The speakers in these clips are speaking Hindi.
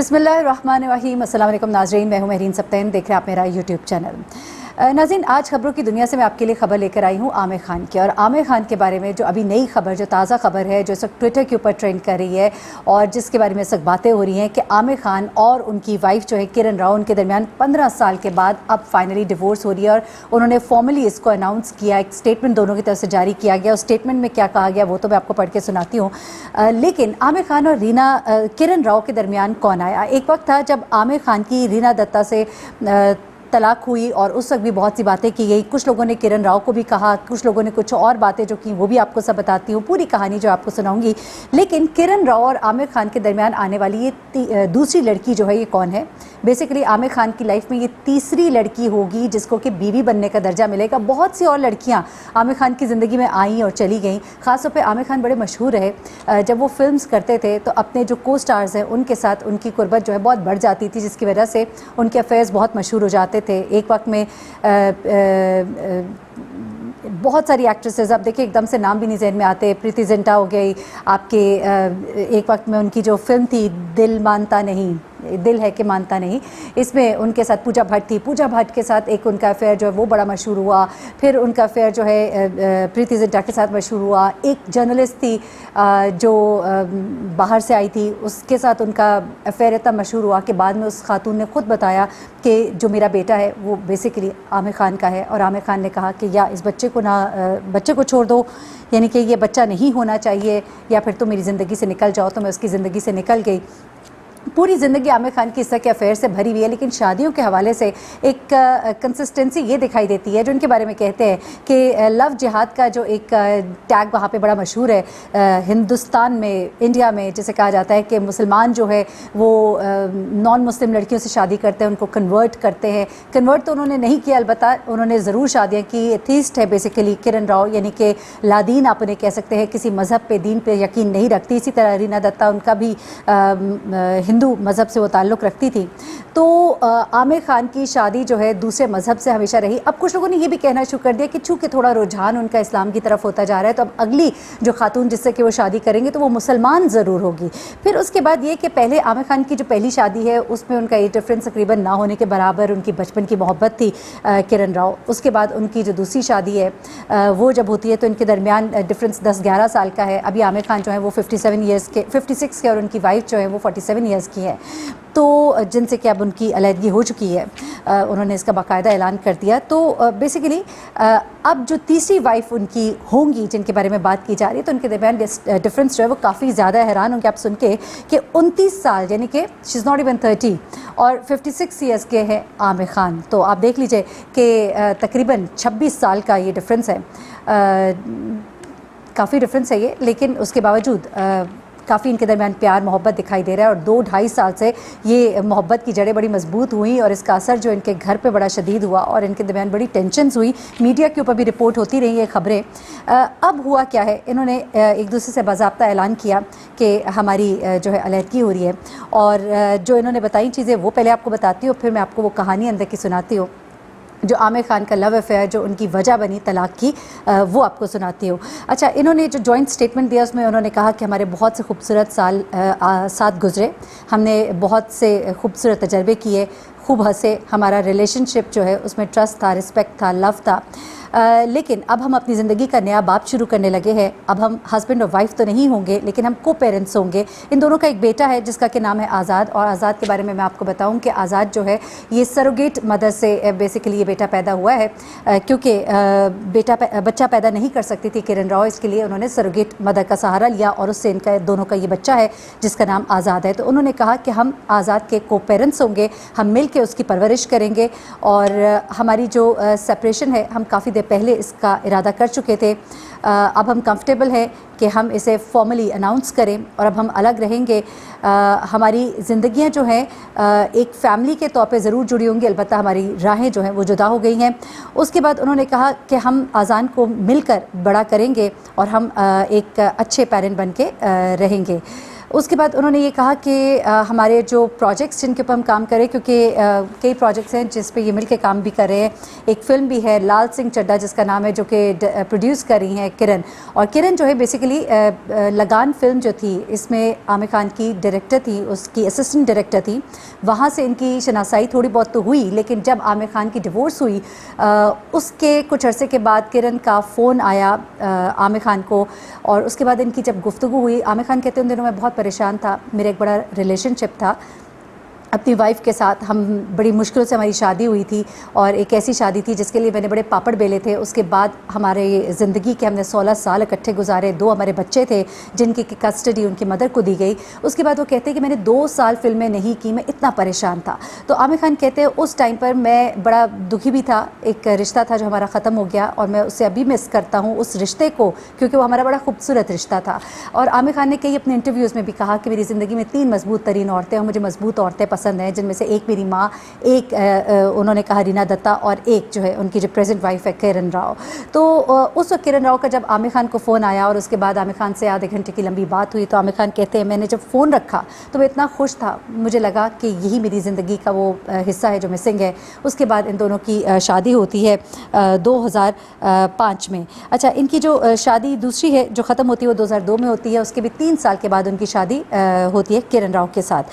बिस्मिल्लाहिर्रहमानिर्रहीम। अस्सलाम वालेकुम नाज़रीन, मैं हूं महरीन सब्तैन, देख रहे हैं आप मेरा यूट्यूब चैनल। नाज़रीन, आज खबरों की दुनिया से मैं आपके लिए खबर लेकर आई हूं आमिर खान की, और आमिर खान के बारे में जो अभी नई खबर, जो ताज़ा खबर है, जो इस वक्त ट्विटर के ऊपर ट्रेंड कर रही है और जिसके बारे में इस वक्त बातें हो रही हैं कि आमिर खान और उनकी वाइफ जो है किरण राव, उनके दरमियान 15 साल के बाद अब फाइनली डिवोर्स हो रही है। और उन्होंने फॉर्मली इसको अनाउंस किया, एक स्टेटमेंट दोनों की तरफ से जारी किया गया। उस स्टेटमेंट में क्या कहा गया वो तो मैं आपको पढ़ के सुनाती हूँ। लेकिन आमिर खान और किरण राव के दरमियान कौन आया? एक वक्त था जब आमिर खान की रीना दत्ता से तलाक हुई और उस वक्त भी बहुत सी बातें की गई। कुछ लोगों ने किरण राव को भी कहा, कुछ लोगों ने कुछ और बातें जो की वो भी आपको सब बताती हूँ, पूरी कहानी जो आपको सुनाऊंगी। लेकिन किरण राव और आमिर खान के दरमियान आने वाली ये दूसरी लड़की जो है, ये कौन है? बेसिकली आमिर खान की लाइफ में ये तीसरी लड़की होगी जिसको कि बीवी बनने का दर्जा मिलेगा। बहुत सी और लड़कियां आमिर खान की ज़िंदगी में आईं और चली गईं। ख़ासतौर पे आमिर खान बड़े मशहूर रहे। जब वो फिल्म्स करते थे तो अपने जो को स्टार्स हैं उनके साथ उनकी कुर्बत जो है बहुत बढ़ जाती थी, जिसकी वजह से उनके अफेयर्स बहुत मशहूर हो जाते थे। एक वक्त में बहुत सारी एक्ट्रेसेस, अब देखिए एकदम से नाम भी नहीं ज़हन में आते, प्रीति जिंटा हो गई आपके, एक वक्त में उनकी जो फिल्म थी दिल मानता नहीं, दिल है कि मानता नहीं, इसमें उनके साथ पूजा भट्ट थी। पूजा भट्ट के साथ एक उनका अफेयर जो है वो बड़ा मशहूर हुआ। फिर उनका अफेयर जो है प्रीति जिंटा के साथ मशहूर हुआ। एक जर्नलिस्ट थी जो बाहर से आई थी, उसके साथ उनका अफेयर इतना मशहूर हुआ कि बाद में उस खातून ने खुद बताया कि जो मेरा बेटा है वो बेसिकली आमिर खान का है। और आमिर खान ने कहा कि या इस बच्चे को छोड़ दो, यानी कि ये बच्चा नहीं होना चाहिए, या फिर तुम मेरी ज़िंदगी से निकल जाओ। तो मैं उसकी ज़िंदगी से निकल गई। पूरी ज़िंदगी आमिर खान की इस तरह के अफेयर से भरी हुई है, लेकिन शादियों के हवाले से एक कंसिस्टेंसी ये दिखाई देती है, जो उनके बारे में कहते हैं कि लव जिहाद का जो एक टैग वहाँ पे बड़ा मशहूर है हिंदुस्तान में, इंडिया में, जिसे कहा जाता है कि मुसलमान जो है वो नॉन मुस्लिम लड़कियों से शादी करते हैं, उनको कन्वर्ट करते हैं। कन्वर्ट तो उन्होंने नहीं किया, अलबत्ता उन्होंने ज़रूर शादियाँ की। एथीस्ट है बेसिकली किरण राव, यानी कि लादीन आप उन्हें कह सकते हैं, किसी मज़हब पे, दीन पे यकीन नहीं रखती। इसी तरह रीना दत्ता, उनका भी हिंदू मज़हब से वो ताल्लुक़ रखती थी। तो आमिर खान की शादी जो है दूसरे मज़हब से हमेशा रही। अब कुछ लोगों ने ये भी कहना शुरू कर दिया कि चूँकि थोड़ा रुझान उनका इस्लाम की तरफ होता जा रहा है, तो अब अगली जो खातून जिससे कि वो शादी करेंगे तो वो मुसलमान ज़रूर होगी। फिर उसके बाद ये कि पहले आमिर खान की जो पहली शादी है उसमें उनका एज डिफरेंस तकरीबन ना होने के बराबर उनकी बचपन की मोहब्बत थी किरण राव। उसके बाद उनकी जो दूसरी शादी है वो जब होती है तो इनके दरमियान डिफरेंस 10-11 साल का है। अभी आमिर खान जो है वो 56 के और उनकी वाइफ जो है वो 47 ईयर्स की है, तो जिनसे कि अब उनकी अलहदगी हो चुकी है। उन्होंने इसका बाकायदा ऐलान कर दिया। तो बेसिकली अब जो तीसरी वाइफ उनकी होंगी जिनके बारे में बात की जा रही है, तो उनके दरमियान डिफरेंस जो है वो काफ़ी ज़्यादा, हैरान होंगे आप सुन के कि 29 साल, यानी कि शी इज़ नॉट इवन 30, और 56 ईयर्स के हैं आमिर खान। तो आप देख लीजिए कि तकरीबन 26 साल का ये डिफरेंस है। काफ़ी डिफरेंस है ये, लेकिन उसके बावजूद काफ़ी इनके दरमियान प्यार मोहब्बत दिखाई दे रहा है। और 2-2.5 साल से ये मोहब्बत की जड़ें बड़ी मजबूत हुई और इसका असर जो इनके घर पे बड़ा शदीद हुआ और इनके दरमियान बड़ी टेंशन्स हुई। मीडिया के ऊपर भी रिपोर्ट होती रही ये खबरें। अब हुआ क्या है, इन्होंने एक दूसरे से बाज़ाब्ता ऐलान किया कि हमारी जो है अलहदगी हो रही है। और जो इन्होंने बताई चीज़ें वो पहले आपको बताती हूँ, फिर मैं आपको वो कहानी अंदर की सुनाती हूँ जो आमिर खान का लव अफेयर, जो उनकी वजह बनी तलाक की, वो आपको सुनाती हूँ। अच्छा, इन्होंने जो जॉइंट स्टेटमेंट दिया उसमें उन्होंने कहा कि हमारे बहुत से खूबसूरत साल साथ गुजरे, हमने बहुत से खूबसूरत तजर्बे किए, खूब हंसे, हमारा रिलेशनशिप जो है उसमें ट्रस्ट था, रिस्पेक्ट था, लव था। लेकिन अब हम अपनी ज़िंदगी का नया बाप शुरू करने लगे हैं। अब हम हस्बैंड और वाइफ तो नहीं होंगे, लेकिन हम को पेरेंट्स होंगे। इन दोनों का एक बेटा है जिसका कि नाम है आज़ाद। और आज़ाद के बारे में मैं आपको बताऊं कि आज़ाद जो है ये सरोगेट मदर से बेसिकली ये बेटा पैदा हुआ है, क्योंकि बच्चा पैदा नहीं कर सकती थी किरण राव, इसके लिए उन्होंने सरोगेट मदर का सहारा लिया और उससे इनका दोनों का ये बच्चा है जिसका नाम आज़ाद है। तो उन्होंने कहा कि हम आज़ाद के को पेरेंट्स होंगे, हम मिल के उसकी परवरिश करेंगे। और हमारी जो सेपरेशन है, हम काफ़ी पहले इसका इरादा कर चुके थे। अब हम कंफर्टेबल हैं कि हम इसे फॉर्मली अनाउंस करें और अब हम अलग रहेंगे। हमारी ज़िंदगियां जो हैं एक फ़ैमिली के तौर पे ज़रूर जुड़ी होंगी, अलबत्ता हमारी राहें जो हैं वो जुदा हो गई हैं। उसके बाद उन्होंने कहा कि हम आज़ान को मिलकर बड़ा करेंगे और हम एक अच्छे पेरेंट बन के रहेंगे। उसके बाद उन्होंने ये कहा कि हमारे जो प्रोजेक्ट्स जिनके ऊपर हम काम करें, क्योंकि कई प्रोजेक्ट्स हैं जिस पे ये मिल के काम भी कर रहे हैं। एक फ़िल्म भी है लाल सिंह चड्ढा जिसका नाम है, जो कि प्रोड्यूस कर रही हैं किरण। और किरण जो है बेसिकली लगान फ़िल्म जो थी, इसमें आमिर खान की डायरेक्टर थी, उसकी असिस्टेंट डायरेक्टर थी। वहाँ से इनकी शनासाई थोड़ी बहुत तो हुई, लेकिन जब आमिर खान की डिवोर्स हुई उसके कुछ अरसे के बाद किरण का फ़ोन आया आमिर खान को, और उसके बाद इनकी जब गुफ्तगू हुई, आमिर खान कहते हैं उन दिनों मैं बहुत परेशान था, मेरा एक बड़ा रिलेशनशिप था अपनी वाइफ के साथ। हम बड़ी मुश्किल से हमारी शादी हुई थी, और एक ऐसी शादी थी जिसके लिए मैंने बड़े पापड़ बेले थे। उसके बाद हमारे ज़िंदगी के हमने 16 साल इकट्ठे गुजारे। 2 हमारे बच्चे थे जिनकी कस्टडी उनकी मदर को दी गई। उसके बाद वो कहते हैं कि मैंने 2 साल फिल्में नहीं की, मैं इतना परेशान था। तो आमिर खान कहते हैं उस टाइम पर मैं बड़ा दुखी भी था। एक रिश्ता था जो हमारा ख़त्म हो गया, और मैं उससे अभी मिस करता हूँ उस रिश्ते को, क्योंकि वो हमारा बड़ा खूबसूरत रिश्ता था। और आमिर खान ने कई अपने इंटरव्यूज़ में भी कहा कि मेरी ज़िंदगी में 3 मजबूत तरीन औरतें हैं, मुझे मजबूत औरतें पसंद हैं, जिनमें से एक मेरी माँ, एक उन्होंने कहा रीना दत्ता, और एक जो है उनकी जो प्रेजेंट वाइफ है किरण राव। तो उस वक्त किरण राव का जब आमिर खान को फ़ोन आया और उसके बाद आमिर खान से आधे घंटे की लंबी बात हुई, तो आमिर खान कहते हैं मैंने जब फ़ोन रखा तो मैं इतना खुश था, मुझे लगा कि यही मेरी ज़िंदगी का वो हिस्सा है जो मिसिंग है। उसके बाद इन दोनों की शादी होती है 2005 में। अच्छा, इनकी जो शादी दूसरी है जो ख़त्म होती है वो 2002 में होती है। उसके भी 3 साल के बाद उनकी शादी होती है किरण राव के साथ।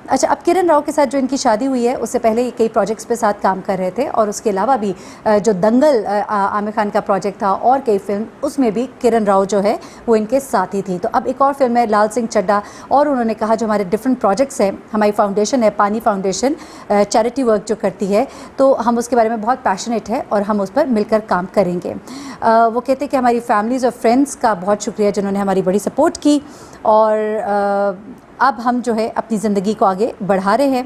अच्छा, अब किरण राव के साथ जो इनकी शादी हुई है उससे पहले कई प्रोजेक्ट्स पे साथ काम कर रहे थे, और उसके अलावा भी जो दंगल आमिर खान का प्रोजेक्ट था और कई फिल्म, उसमें भी किरण राव जो है वो इनके साथ ही थी। तो अब एक और फिल्म है लाल सिंह चड्ढा, और उन्होंने कहा जो हमारे डिफरेंट प्रोजेक्ट्स हैं, हमारी फाउंडेशन है पानी फाउंडेशन, चैरिटी वर्क जो करती है, तो हम उसके बारे में बहुत पैशनेट है और हम उस पर मिलकर काम करेंगे। वो कहते हैं कि हमारी फैमिलीज़ और फ्रेंड्स का बहुत शुक्रिया जिन्होंने हमारी बड़ी सपोर्ट की, और अब हम जो है अपनी ज़िंदगी को आगे बढ़ा रहे हैं।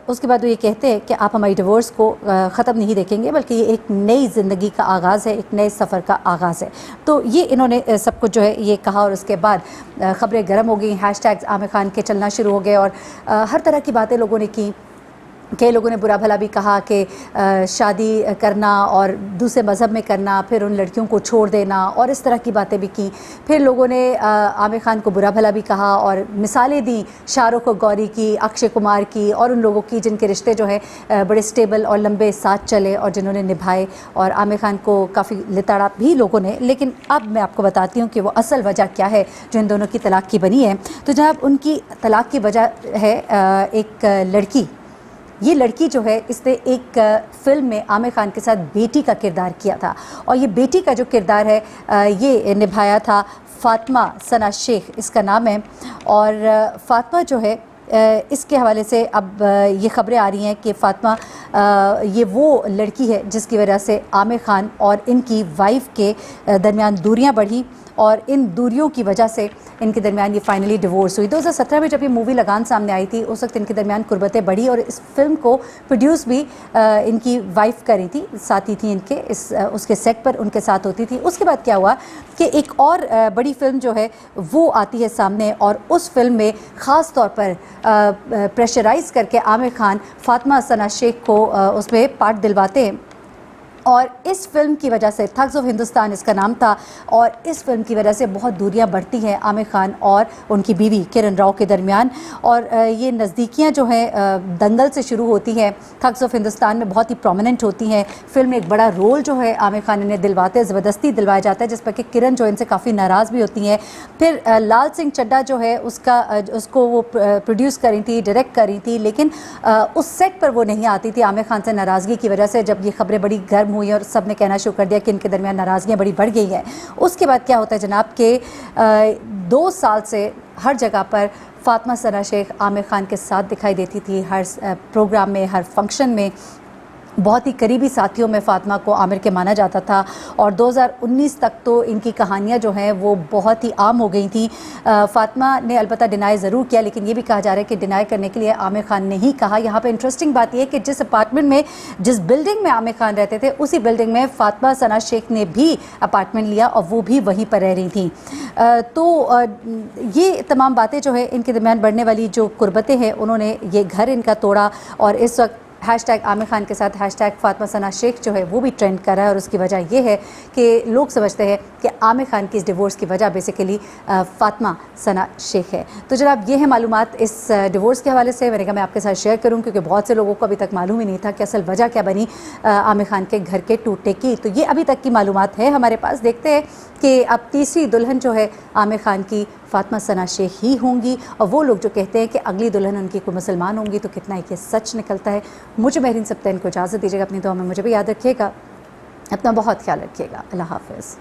उसके बाद वो ये कहते हैं कि आप हमारी डिवोर्स को ख़त्म नहीं देखेंगे, बल्कि ये एक नई ज़िंदगी का आगाज़ है, एक नए सफ़र का आगाज़ है। तो ये इन्होंने सब कुछ जो है ये कहा, और उसके बाद ख़बरें गर्म हो गई, हैशटैग्स आमिर खान के चलना शुरू हो गए, और हर तरह की बातें लोगों ने की। कई लोगों ने बुरा भला भी कहा कि शादी करना और दूसरे मज़हब में करना, फिर उन लड़कियों को छोड़ देना, और इस तरह की बातें भी की। फिर लोगों ने आमिर खान को बुरा भला भी कहा और मिसालें दी शाहरुख और गौरी की, अक्षय कुमार की, और उन लोगों की जिनके रिश्ते जो है बड़े स्टेबल और लंबे साथ चले और जिन्होंने निभाए, और आमिर खान को काफ़ी लिताड़ा भी लोगों ने। लेकिन अब मैं आपको बताती हूँ कि वो असल वजह क्या है जो इन दोनों की तलाक़ की बनी है। तो जनाब, उनकी तलाक़ की वजह है एक लड़की। ये लड़की जो है इसने एक फ़िल्म में आमिर खान के साथ बेटी का किरदार किया था, और ये बेटी का जो किरदार है ये निभाया था फ़ातिमा सना शेख, इसका नाम है। और फ़ातिमा जो है इसके हवाले से अब ये ख़बरें आ रही हैं कि फ़ातिमा ये वो लड़की है जिसकी वजह से आमिर खान और इनकी वाइफ के दरमियान दूरियां बढ़ी, और इन दूरियों की वजह से इनके दरमियान ये फाइनली डिवोर्स हुई। 2017 में जब ये मूवी लगान सामने आई थी, उस वक्त इनके दरमियान कुर्बतें बढ़ी, और इस फिल्म को प्रोड्यूस भी इनकी वाइफ करी थी, साथी थी इनके, उसके सेट पर उनके साथ होती थी। उसके बाद क्या हुआ कि एक और बड़ी फिल्म जो है वो आती है सामने, और उस फिल्म में ख़ास तौर पर प्रेशराइज़ करके आमिर खान फ़ातिमा सना शेख को उसमें पार्ट दिलवाते हैं, और इस फिल्म की वजह से, थग्स ऑफ हिंदुस्तान इसका नाम था, और इस फिल्म की वजह से बहुत दूरियां बढ़ती हैं आमिर खान और उनकी बीवी किरण राव के दरमियान। और ये नज़दीकियां जो हैं दंगल से शुरू होती हैं, थग्स ऑफ हिंदुस्तान में बहुत ही प्रोमिनेंट होती हैं। फिल्म में एक बड़ा रोल जो है आमिर खान इन्हें दिलवाते हैं, ज़बरदस्ती दिलवाया जाता है, जिस पर कि किरण जो इनसे काफ़ी नाराज़ भी होती हैं। फिर लाल सिंह चड्ढा जो है उसको वो प्रोड्यूस करी थी, डायरेक्ट करी थी, लेकिन उस सेट पर वो नहीं आती थी आमिर खान से नाराज़गी की वजह से। जब ये खबरें बड़ी गर्म हुई और सब ने कहना शुरू कर दिया कि इनके दरमियान नाराज़गियाँ बड़ी बढ़ गई हैं, उसके बाद क्या होता है जनाब के 2 साल से हर जगह पर फ़ातिमा सना शेख आमिर खान के साथ दिखाई देती थी, हर प्रोग्राम में, हर फंक्शन में। बहुत ही करीबी साथियों में फ़ातिमा को आमिर के माना जाता था, और 2019 तक तो इनकी कहानियाँ जो हैं वो बहुत ही आम हो गई थी। फ़ातिमा ने अलबत्ता डिनाई ज़रूर किया, लेकिन ये भी कहा जा रहा है कि डिनाई करने के लिए आमिर खान ने ही कहा। यहाँ पे इंटरेस्टिंग बात यह है कि जिस अपार्टमेंट में, जिस बिल्डिंग में आमिर खान रहते थे, उसी बिल्डिंग में फ़ातिमा सना शेख ने भी अपार्टमेंट लिया, और वो भी वहीं पर रह रही थी। तो ये तमाम बातें जो है इनके दरमियान बढ़ने वाली जो कुर्बतें हैं, उन्होंने ये घर इनका तोड़ा, और इस वक्त हैशटैग आमिर खान के साथ हैशटैग फातिमा सना शेख जो है वो भी ट्रेंड कर रहा है, और उसकी वजह ये है कि लोग समझते हैं कि आमिर खान की इस डिवोर्स की वजह बेसिकली फातिमा सना शेख है। तो जनाब ये है मालूमात इस डिवोर्स के हवाले से, मैंने कहा मैं आपके साथ शेयर करूं क्योंकि बहुत से लोगों को अभी तक मालूम ही नहीं था कि असल वजह क्या बनी आमिर खान के घर के टूटने की। तो ये अभी तक की मालूमात है हमारे पास। देखते हैं कि अब तीसरी दुल्हन जो है आमिर खान की फातिमा सना शेख ही होंगी, और वो लोग जो कहते हैं कि अगली दुल्हन उनकी कोई मुसलमान होंगी, तो कितना एक ये सच निकलता है। मुझे महरीन सप्तान को इजाज़त दीजिएगा, अपनी दुआ में मुझे भी याद रखिएगा, अपना बहुत ख्याल रखिएगा। अल्लाह हाफ़िज़।